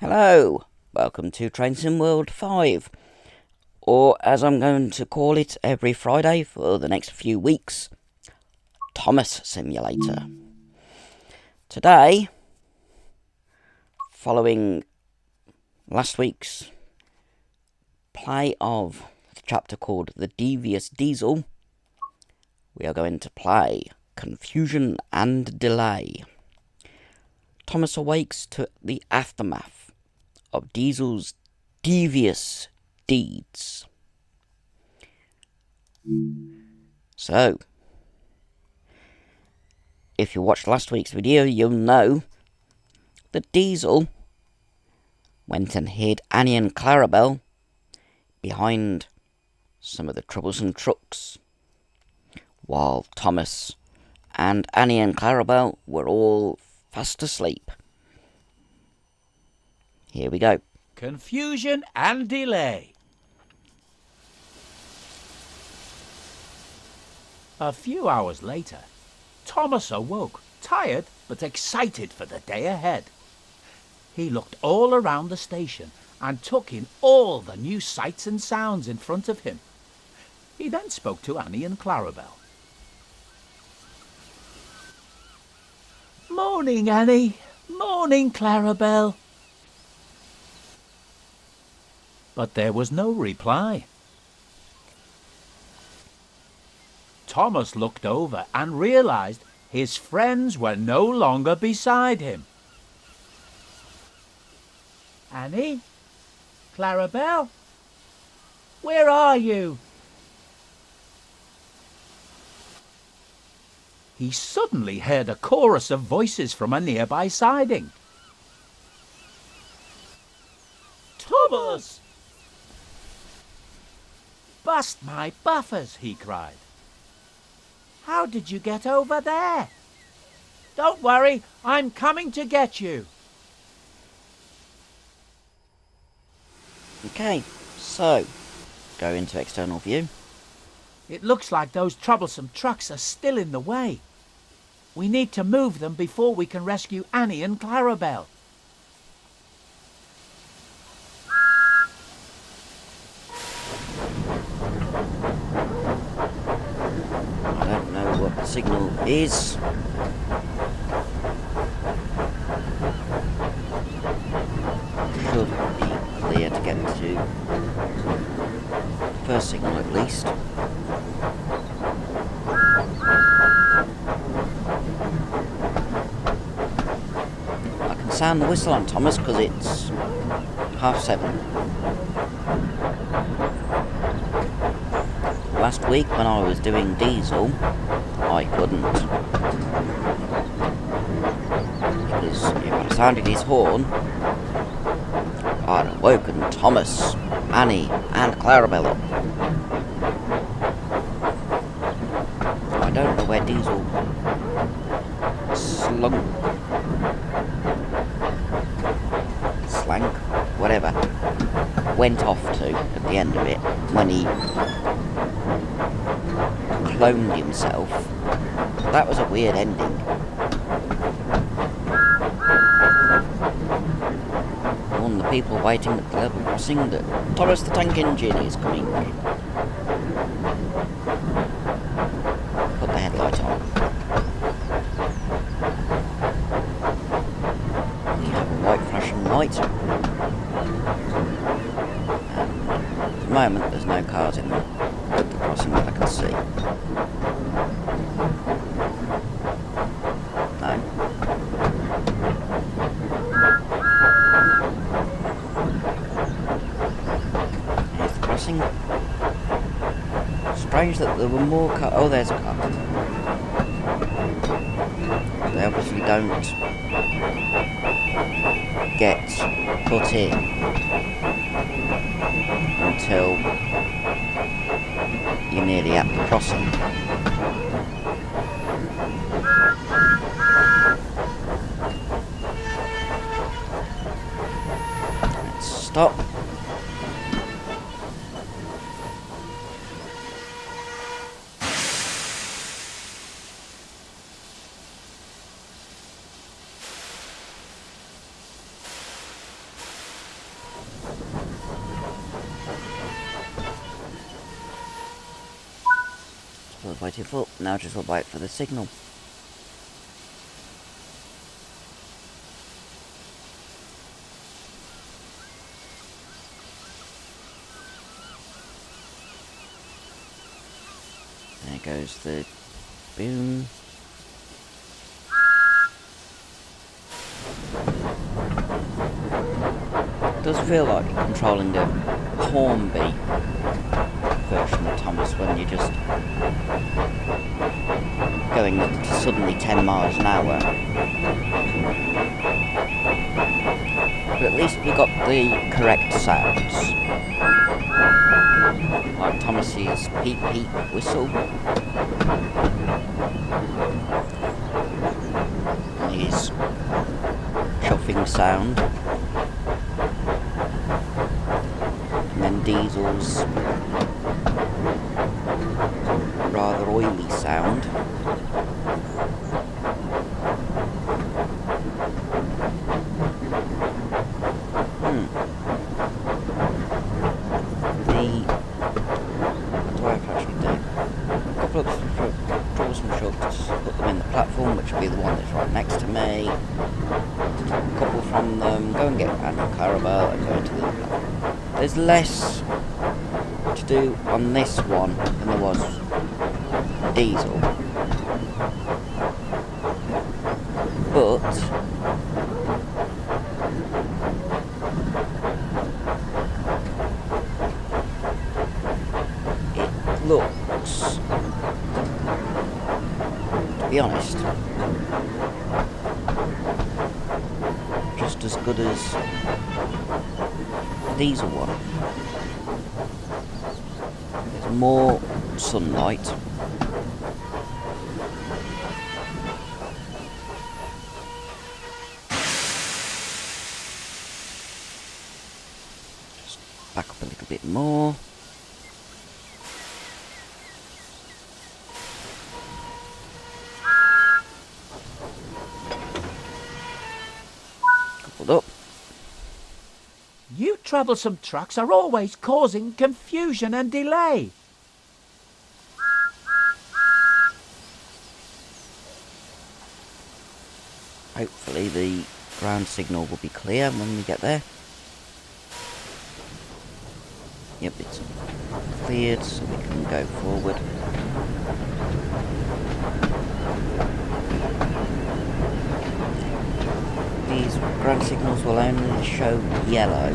Hello, welcome to Train Sim World 5, or as I'm going to call it every Friday for the next few weeks, Thomas Simulator. Today, following last week's play of the chapter called The Devious Diesel, we are going to play Confusion and Delay. Thomas awakes to the aftermath of Diesel's devious deeds. So, if you watched last week's video, you'll know that Diesel went and hid Annie and Clarabell behind some of the troublesome trucks, while Thomas and Annie and Clarabell were all fast asleep. Here we go. Confusion and delay. A few hours later, Thomas awoke, tired but excited for the day ahead. He looked all around the station and took in all the new sights and sounds in front of him. He then spoke to Annie and Clarabell. "Morning, Annie. Morning, Clarabell." But there was no reply. Thomas looked over and realized his friends were no longer beside him. "Annie? Clarabell? Where are you?" He suddenly heard a chorus of voices from a nearby siding. "Thomas! Bust my buffers," he cried. "How did you get over there?" "Don't worry, I'm coming to get you." Okay, so, go into external view. "It looks like those troublesome trucks are still in the way. We need to move them before we can rescue Annie and Clarabell." I don't know what the signal is. Should be clear to get to the first signal at least. I can sound the whistle on Thomas because it's 7:30. Last week when I was doing Diesel, I couldn't. Because if I sounded his horn, I'd have woken Thomas, Annie and Clarabell up. I don't know where Diesel slank, whatever, went off to at the end of it when he cloned himself. That was a weird ending. Warn the people waiting at the level crossing that Thomas the Tank Engine is coming. Put the headlight on. We have a white flashing light. And at the moment there's no cars in at the crossing that I can see. No. Here's the crossing. Strange that there were more cars. Oh, there's a car. They obviously don't get put in until you're nearly at the crossing. Let's stop. was waiting for. Now just will wait for the signal. There goes the boom. It does feel like you're controlling a Hornby version of Thomas when you're just going up to suddenly 10 miles an hour. But at least we got the correct sounds. Like Thomas's peep peep whistle. And his chuffing sound. And then Diesel's rather oily sound. What do I actually do? A couple of troublesome shuts, put them in the platform, which will be the one that's right next to me. A couple from them, go and get Annie Clarabell and go into the platform. There's less to do on this one than there was Diesel. But it looks, to be honest, just as good as the Diesel one. There's more sunlight. Just back up a little bit more. Coupled up. You troublesome trucks are always causing confusion and delay. Hopefully the ground signal will be clear when we get there. Yep, it's cleared, so we can go forward. These ground signals will only show yellow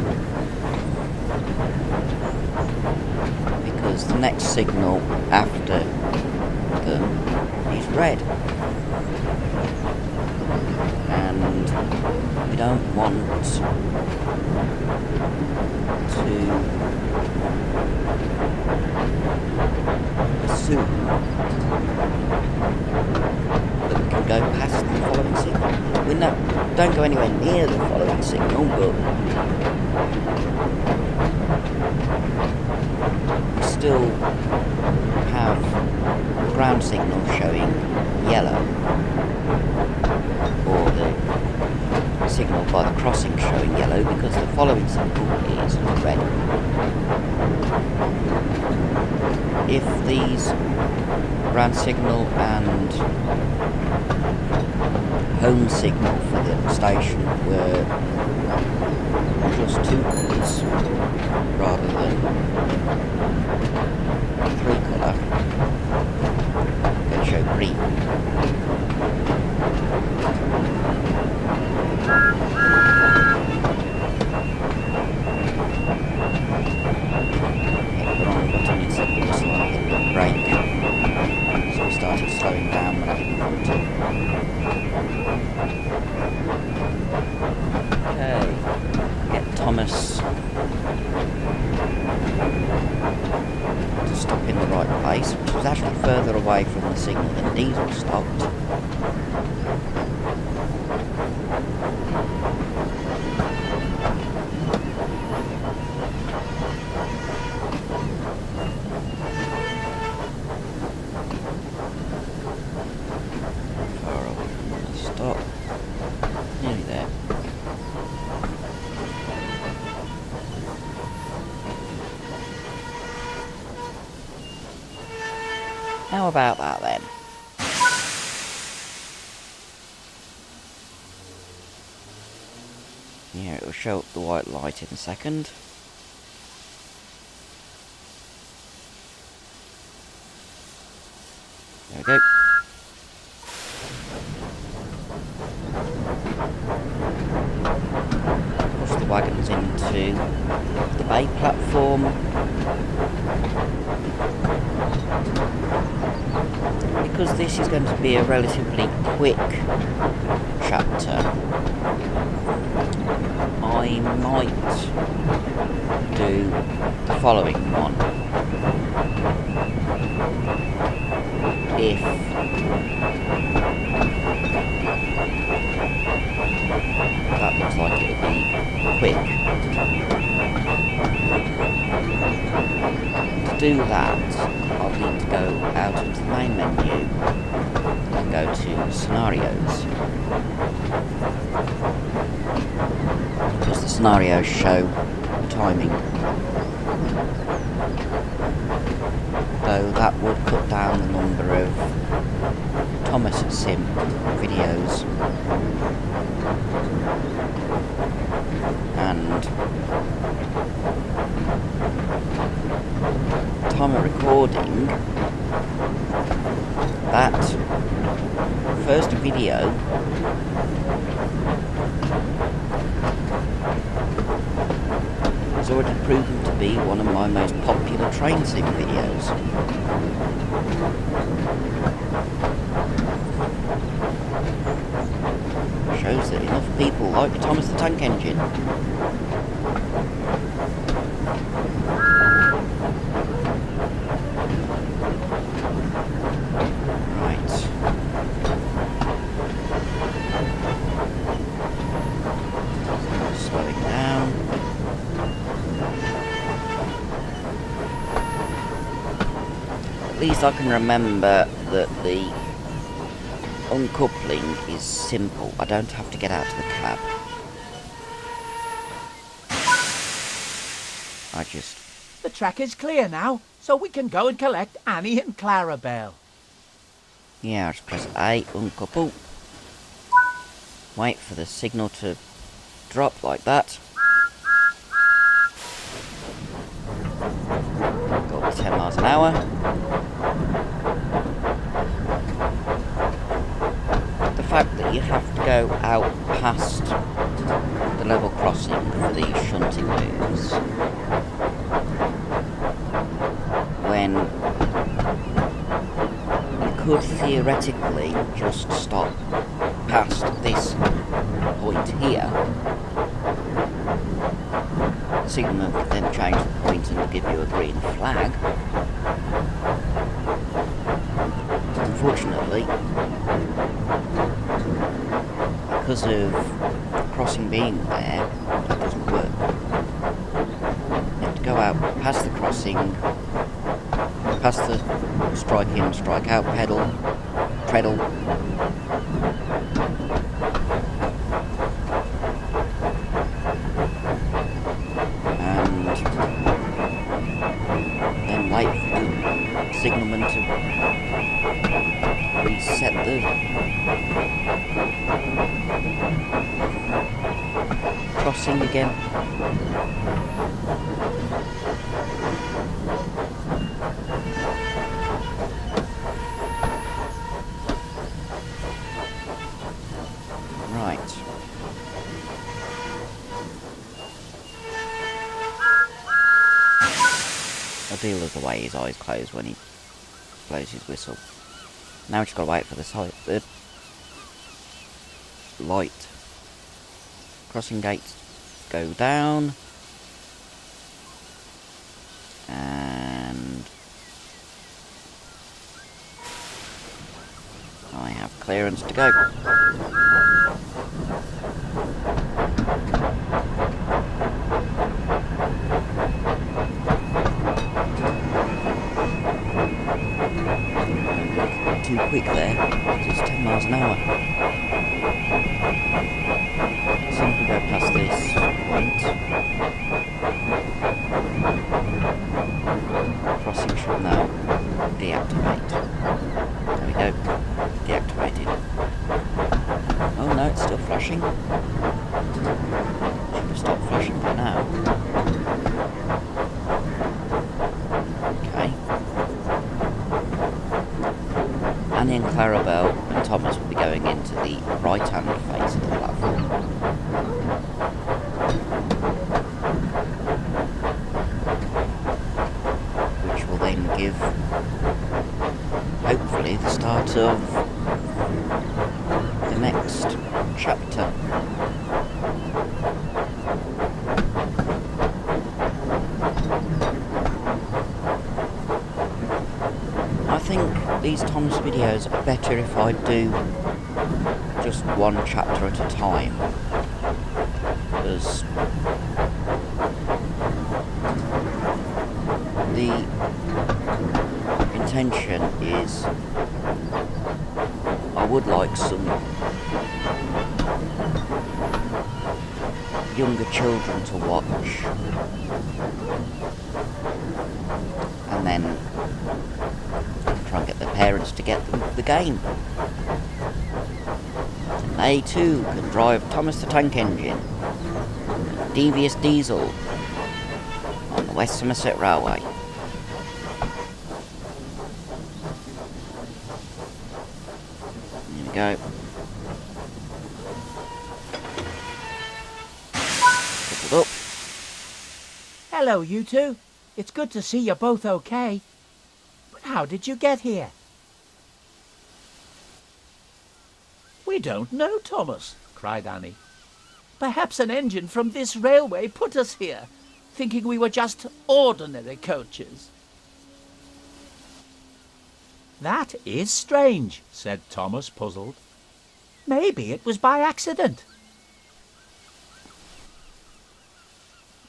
because the next signal after them is red. And we don't want to assume that we can go past the following signal. We don't go anywhere near the following signal, but we still have ground signal showing yellow, or the signal by the crossing showing yellow, because the following signal is red. If these ground signal and home signal for the station were just two colours rather than three colour, they'd show green. Slowing down when I didn't want to. Okay, get Thomas How about that then? Yeah, it will show up the white light in a second. There we go. Push the wagons into the bay platform. Because this is going to be a relatively quick chapter, I might do the following one. If that looks like it'll be quick. To do that, I'll need to go out into the main menu and go to scenarios. Because the scenarios show timing. Though that would cut down the number of Thomas Sim videos. And time of recording, that first video has already proven to be one of my most popular train sim videos. Shows that enough people like Thomas the Tank Engine. Right. Slowing down. At least I can remember that the uncoupling is simple. I don't have to get out of the cab. I just... The track is clear now, so we can go and collect Annie and Clarabell. Yeah, I just press A, uncouple. Wait for the signal to drop like that. Go up to 10 miles an hour. The fact that you have to go out past the level crossing for these shunting moves, when you could theoretically just stop past this point here, the signalman could then change the point and give you a green flag. Unfortunately, because of the crossing being there, that doesn't work. You have to go out past the crossing, past the strike in, strike out pedal, treadle, and then wait for the signalman to reset the crossing again. Right. I'll deal with the way his eyes close when he blows his whistle. Now we just gotta wait for the light crossing gates go down, and I have clearance to go. Too quick there, it's 10 miles an hour. As soon as we go past this point, crossing should now deactivate. it's still flashing. Should have stopped flashing by now. Okay. Annie and Clarabell and Thomas will be going into the right-hand face of the platform. Which will then give, hopefully, the start of the next chapter. I think these Thomas videos are better if I do just one chapter at a time, because the intention is I would like some younger children to watch, and then try and get their parents to get them the game. And they too can drive Thomas the Tank Engine, devious diesel, on the West Somerset Railway. Here we go. Coupled up. Hello, you two. It's good to see you're both okay. But how did you get here? We don't know, Thomas, cried Annie. Perhaps an engine from this railway put us here, thinking we were just ordinary coaches. That is strange, said Thomas, puzzled. Maybe it was by accident.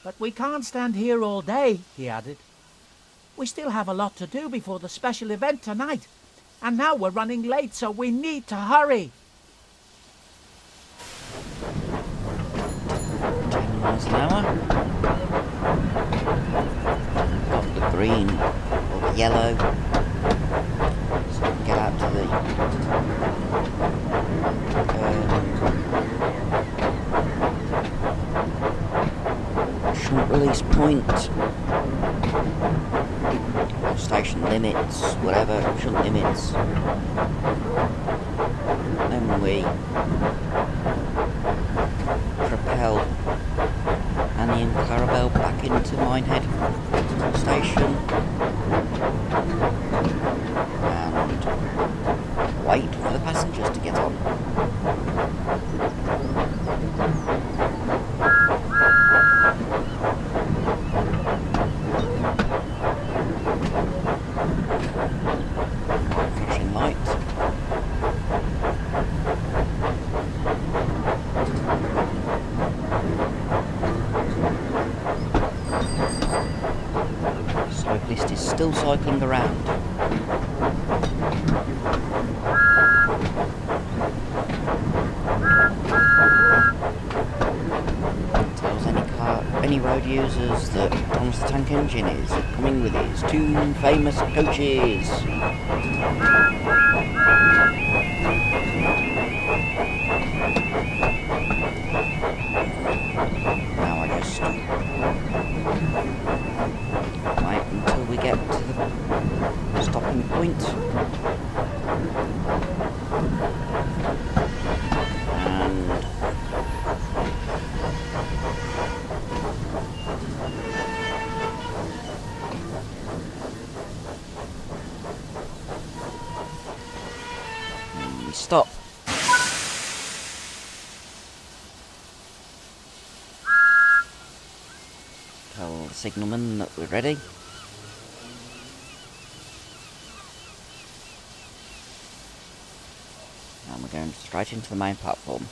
But we can't stand here all day, he added. We still have a lot to do before the special event tonight, and now we're running late, so we need to hurry. 10 miles an hour. Got the green or the yellow, so we can get out to the shunt release point, or station limits, whatever, shunt limits. Then we propel Annie and Clarabell back into Minehead station and wait for the passengers to get on. Flashing light. Cyclist is still cycling around. Tells any road users that Thomas the Tank Engine is coming with his 2 famous coaches. Now I just wait until we get to the stopping point. And we stop. Tell the signalman that we're ready. And we're going straight into the main platform.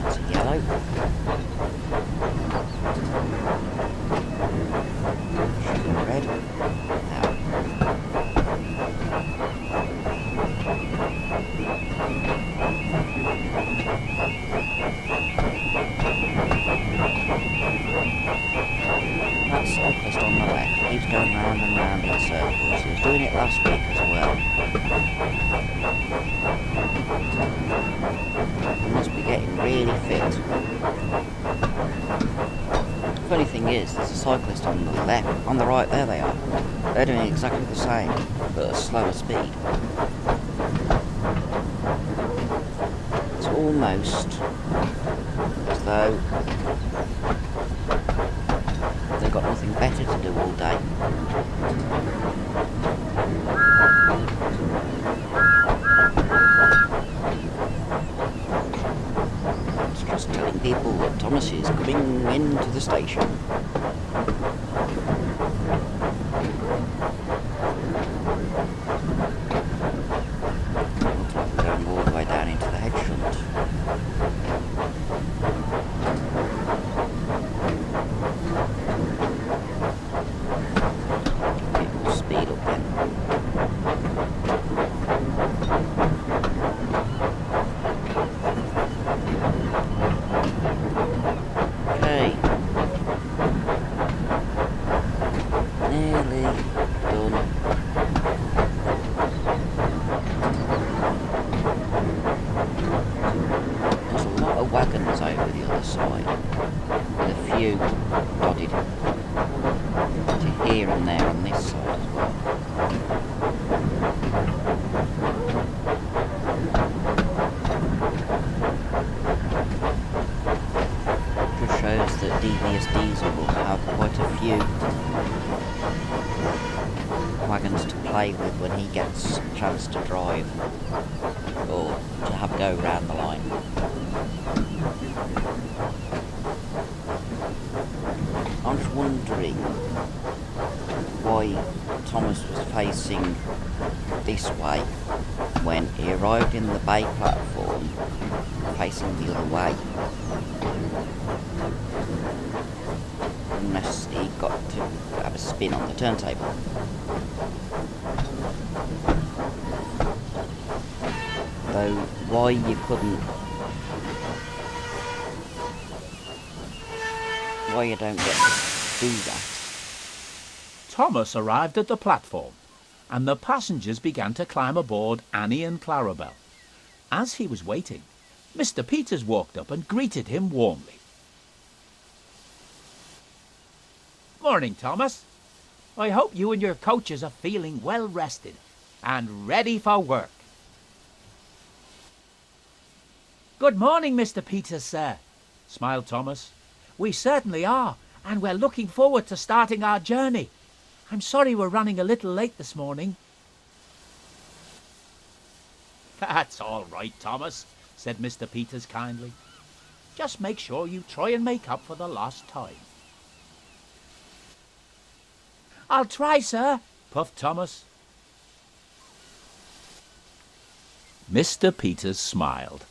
That's a yellow. Should be red. Now. fit. The funny thing is, there's a cyclist on the left, on the right, there they are. They're doing exactly the same, but at a slower speed. It's almost as though they've got nothing better to do all day. It's just telling people that Thomas is coming into the station. Looks like we're going all the way down into the head shunt. It will speed up then. Okay. Nearly done. There's a lot of wagons over the other side, with a few dotted to here and there on this side as well. Just shows that DVS Diesel will have quite a few wagons to play with when he gets a chance to drive or to have a go round the line. I'm just wondering why Thomas was facing this way when he arrived in the bay platform facing the other way. Unless he got to have a spin on the turntable. Though why you couldn't, why you don't get to do that. Thomas arrived at the platform, and the passengers began to climb aboard Annie and Clarabell. As he was waiting, Mr. Peters walked up and greeted him warmly. Morning, Thomas. I hope you and your coaches are feeling well rested and ready for work. Good morning, Mr. Peters, sir, smiled Thomas. We certainly are, and we're looking forward to starting our journey. I'm sorry we're running a little late this morning. That's all right, Thomas, said Mr. Peters kindly. Just make sure you try and make up for the lost time. I'll try, sir, puffed Thomas. Mr. Peters smiled.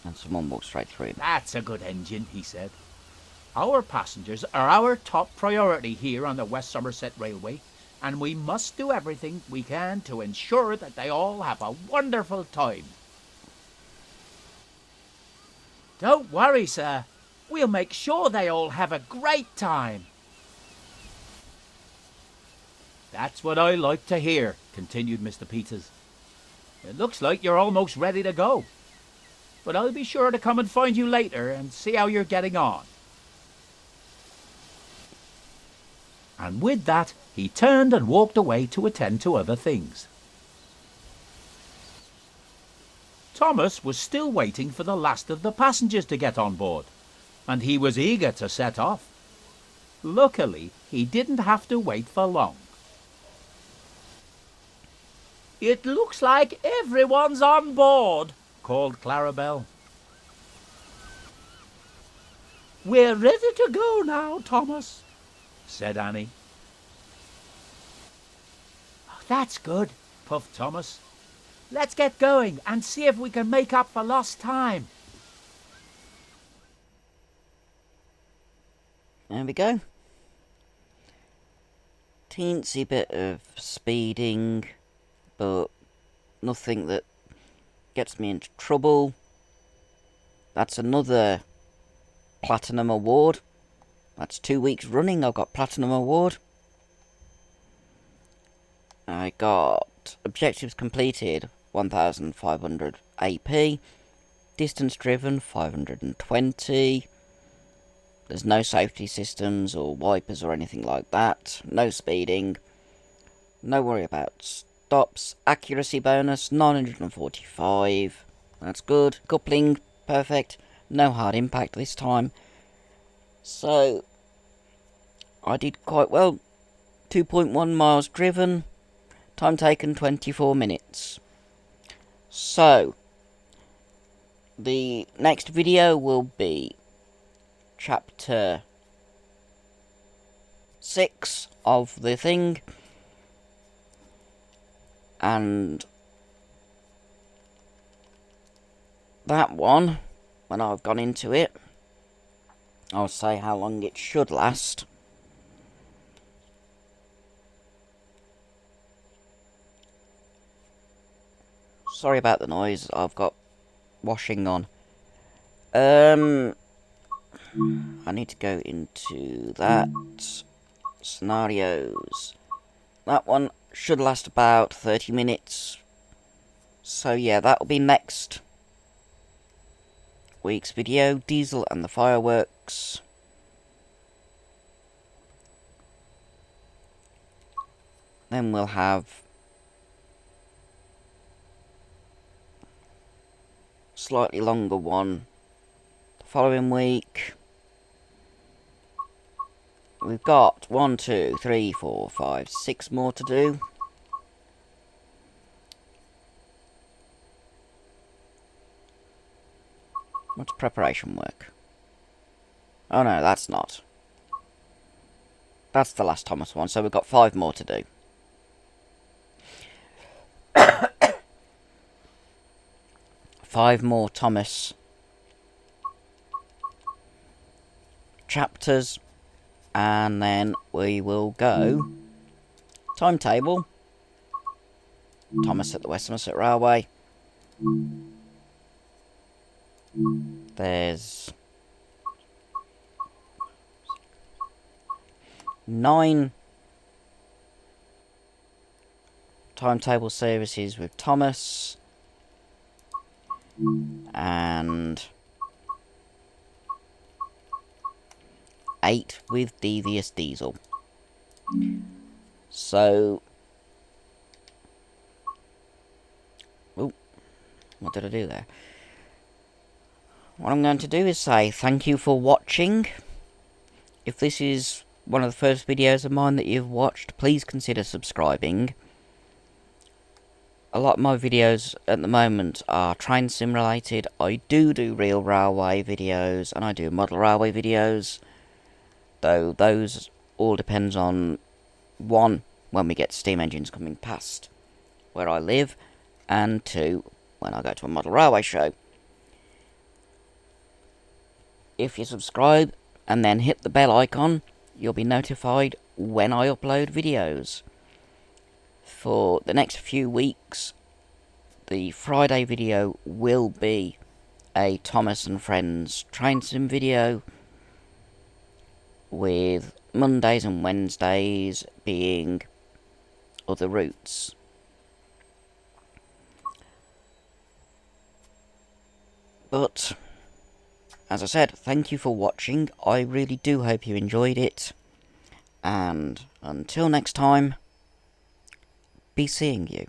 And someone walked straight through him. That's a good engine, he said. Our passengers are our top priority here on the West Somerset Railway, and we must do everything we can to ensure that they all have a wonderful time. Don't worry, sir. We'll make sure they all have a great time. That's what I like to hear, continued Mr. Peters. It looks like you're almost ready to go. But I'll be sure to come and find you later and see how you're getting on. And with that, he turned and walked away to attend to other things. Thomas was still waiting for the last of the passengers to get on board, and he was eager to set off. Luckily, he didn't have to wait for long. It looks like everyone's on board, called Clarabell. We're ready to go now, Thomas, said Annie. Oh, that's good, puffed Thomas. Let's get going and see if we can make up for lost time. There we go. Teensy bit of speeding, but nothing that gets me into trouble. That's another Platinum Award. That's 2 weeks running I've got Platinum Award. I got objectives completed 1500 AP, Distance driven 520. There's no safety systems or wipers or anything like that. No speeding. No worry about stops. Accuracy bonus 945. That's good. Coupling perfect. No hard impact this time. So I did quite well. 2.1 miles driven. Time taken 24 minutes. So the next video will be chapter 6 of the thing, and that one, when I've gone into it, I'll say how long it should last. Sorry about the noise, I've got washing on. I need to go into that. Scenarios. That one should last about 30 minutes. So yeah, that'll be next week's video. Diesel and the fireworks. Then we'll have slightly longer one the following week. We've got 1, 2, 3, 4, 5, 6 more to do. What's preparation work? Oh no, that's not. That's the last Thomas one, so we've got 5 more to do. Five more Thomas chapters, and then we will go timetable. Thomas at the West Somerset Railway. There's 9 timetable services with Thomas, and 8 with Devious Diesel. So, oh, what did I do there? What I'm going to do is say thank you for watching. If this is one of the first videos of mine that you've watched, please consider subscribing. A lot of my videos at the moment are train sim related. I do real railway videos, and I do model railway videos. Though those all depends on, 1, when we get steam engines coming past where I live, and 2, when I go to a model railway show. If you subscribe and then hit the bell icon, you'll be notified when I upload videos. For the next few weeks, the Friday video will be a Thomas and Friends train sim video, with Mondays and Wednesdays being other routes. But, as I said, thank you for watching. I really do hope you enjoyed it. And until next time, be seeing you.